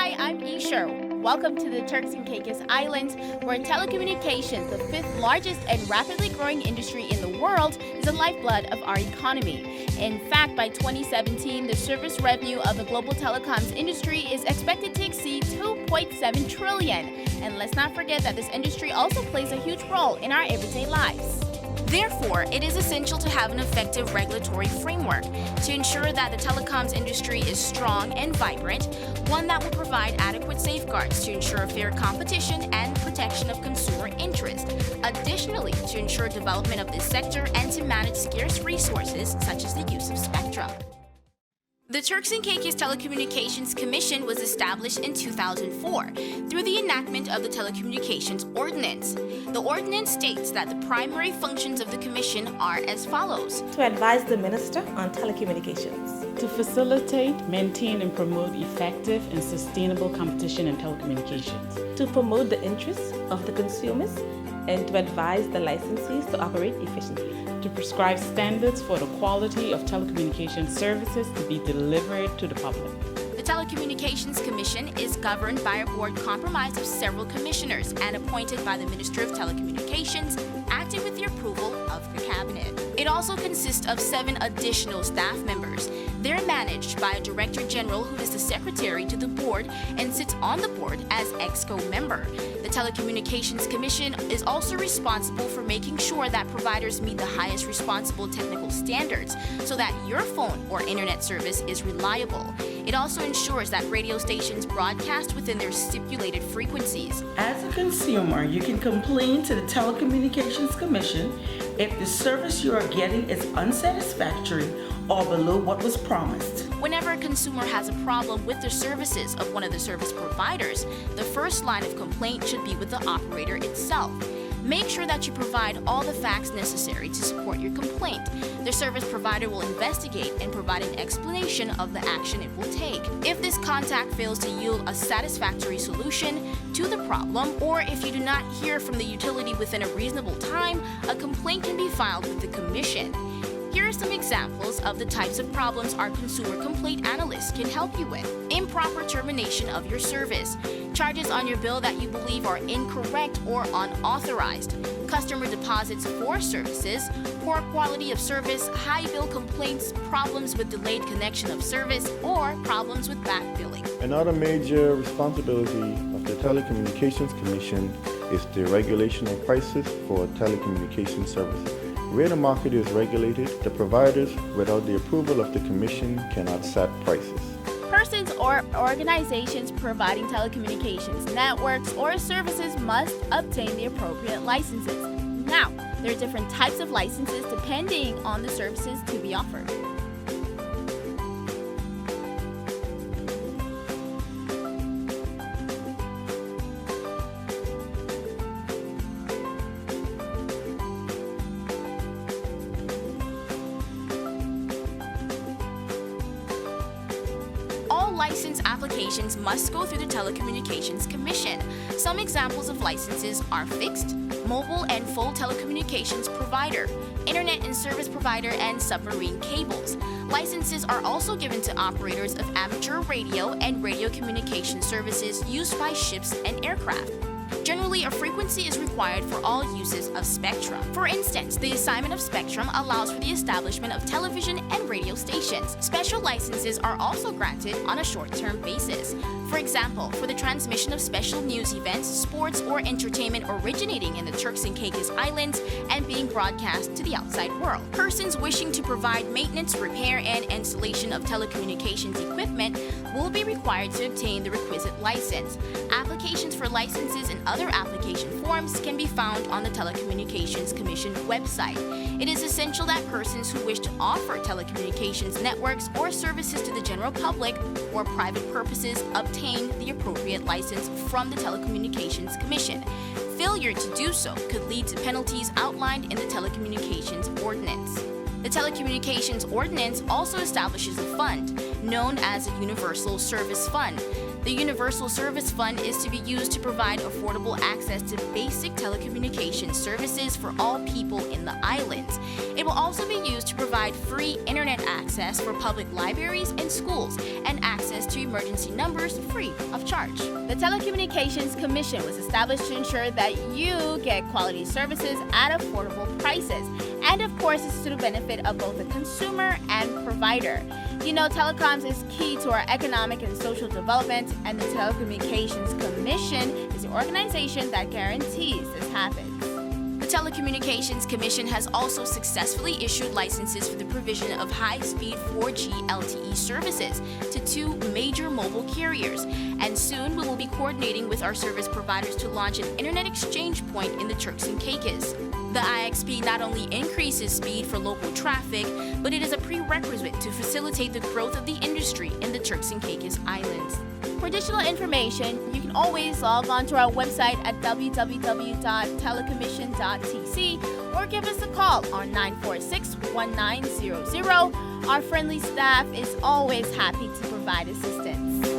Hi, I'm Isher. Welcome to the Turks and Caicos Islands, where telecommunications, the fifth largest and rapidly growing industry in the world, is the lifeblood of our economy. In fact, by 2017, the service revenue of the global telecoms industry is expected to exceed $2.7 trillion. And let's not forget that this industry also plays a huge role in our everyday lives. Therefore, it is essential to have an effective regulatory framework to ensure that the telecoms industry is strong and vibrant, one that will provide adequate safeguards to ensure fair competition and protection of consumer interest. Additionally, to ensure development of this sector and to manage scarce resources such as the use of spectrum. The Turks and Caicos Telecommunications Commission was established in 2004 through the enactment of the Telecommunications Ordinance. The ordinance states that the primary functions of the commission are as follows: to advise the Minister on telecommunications, to facilitate, maintain, and promote effective and sustainable competition in telecommunications, to promote the interests of the consumers, and to advise the licensees to operate efficiently, to prescribe standards for the quality of telecommunications services to be delivered to the public. The Telecommunications Commission is governed by a board comprised of several commissioners and appointed by the Minister of Telecommunications, acting with the approval of the Cabinet. It also consists of 7 additional staff members. They're managed by a Director General who is the Secretary to the board and sits on the board as ExCo member. The Telecommunications Commission is also responsible for making sure that providers meet the highest responsible technical standards so that your phone or internet service is reliable. It also ensures that radio stations broadcast within their stipulated frequencies. As a consumer, you can complain to the Telecommunications Commission if the service you are getting is unsatisfactory or below what was promised. Whenever a consumer has a problem with the services of one of the service providers, the first line of complaint should be with the operator itself. Make sure that you provide all the facts necessary to support your complaint. The service provider will investigate and provide an explanation of the action it will take. If this contact fails to yield a satisfactory solution to the problem, or if you do not hear from the utility within a reasonable time, a complaint can be filed with the Commission. Here are some examples of the types of problems our consumer complaint analyst can help you with. Improper termination of your service, charges on your bill that you believe are incorrect or unauthorized, customer deposits for services, poor quality of service, high bill complaints, problems with delayed connection of service, or problems with back billing. Another major responsibility of the Telecommunications Commission is the regulation of prices for telecommunications services. Where the market is regulated, the providers, without the approval of the Commission, cannot set prices. Persons or organizations providing telecommunications networks or services must obtain the appropriate licenses. Now, there are different types of licenses depending on the services to be offered. License applications must go through the Telecommunications Commission. Some examples of licenses are fixed, mobile and full telecommunications provider, internet and service provider, and submarine cables. Licenses are also given to operators of amateur radio and radio communication services used by ships and aircraft. Generally, a frequency is required for all uses of spectrum. For instance, the assignment of spectrum allows for the establishment of television and radio stations. Special licenses are also granted on a short-term basis. For example, for the transmission of special news events, sports, or entertainment originating in the Turks and Caicos Islands and being broadcast to the outside world. Persons wishing to provide maintenance, repair, and installation of telecommunications equipment will be required to obtain the requisite license. Applications for licenses and other application forms can be found on the Telecommunications Commission website. It is essential that persons who wish to offer telecommunications networks or services to the general public or private purposes obtain the appropriate license from the Telecommunications Commission. Failure to do so could lead to penalties outlined in the Telecommunications Ordinance. The Telecommunications Ordinance also establishes a fund known as a Universal Service Fund. The Universal Service Fund is to be used to provide affordable access to basic telecommunications services for all people in the islands. It will also be used to provide free internet access for public libraries and schools and access to emergency numbers free of charge. The Telecommunications Commission was established to ensure that you get quality services at affordable prices. And of course, it's to the benefit of both the consumer and provider. You know, telecoms is key to our economic and social development, and the Telecommunications Commission is the organization that guarantees this happens. The Telecommunications Commission has also successfully issued licenses for the provision of high-speed 4G LTE services to 2 major mobile carriers, and soon we will be coordinating with our service providers to launch an internet exchange point in the Turks and Caicos. The IXP not only increases speed for local traffic, but it is a prerequisite to facilitate the growth of the industry in the Turks and Caicos Islands. For additional information, you can always log on to our website at www.telecommission.tc or give us a call on 946-1900. Our friendly staff is always happy to provide assistance.